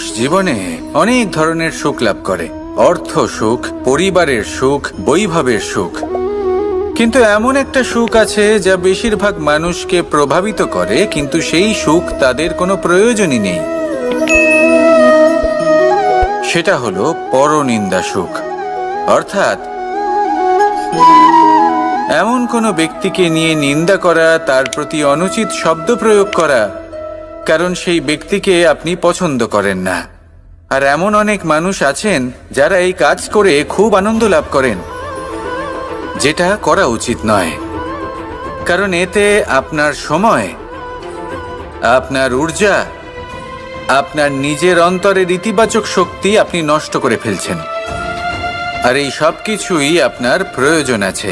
মানুষ জীবনে অনেক ধরনের সুখ লাভ করে, অর্থ সুখ, পরিবারের সুখ, বৈভবের সুখ। কিন্তু এমন একটা সুখ আছে যা বেশিরভাগ মানুষকে প্রভাবিত করে, কিন্তু সেই সুখ তাদের কোনো প্রয়োজনই নেই। সেটা হলো পরনিন্দা সুখ। অর্থাৎ এমন কোনো ব্যক্তিকে নিয়ে নিন্দা করা, তার প্রতি অনুচিত শব্দ প্রয়োগ করা, কারণ সেই ব্যক্তিকে আপনি পছন্দ করেন না। আর এমন অনেক মানুষ আছেন যারা এই কাজ করে খুব আনন্দ লাভ করেন, যেটা করা উচিত নয়। কারণ এতে আপনার সময়, আপনার ঊর্জা, আপনার নিজের অন্তরের ইতিবাচক শক্তি আপনি নষ্ট করে ফেলছেন। আর এই সব কিছুই আপনার প্রয়োজন আছে।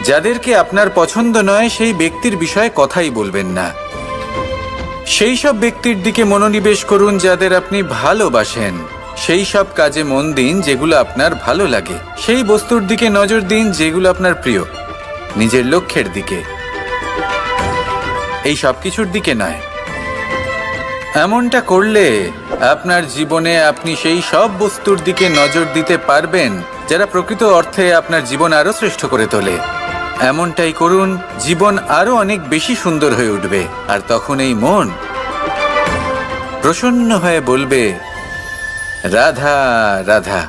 যাদেরকে আপনার পছন্দ নয় সেই ব্যক্তির বিষয়ে কথাই বলবেন না। সেই সব ব্যক্তির দিকে মনোনিবেশ করুন যাদের আপনি ভালোবাসেন। সেই সব কাজে মন দিন যেগুলো আপনার ভালো লাগে। সেই বস্তুর দিকে নজর দিন যেগুলো আপনার প্রিয়, নিজের লক্ষ্যের দিকে, এই সব কিছুর দিকে নয়। এমনটা করলে আপনার জীবনে আপনি সেই সব বস্তুর দিকে নজর দিতে পারবেন যারা প্রকৃত অর্থে আপনার জীবন আরো শ্রেষ্ঠ করে তোলে। এমনটাই করুন, জীবন আরো অনেক বেশি সুন্দর হয়ে উঠবে। আর তখন এই মন প্রসন্ন হয়ে বলবে, রাধা রাধা।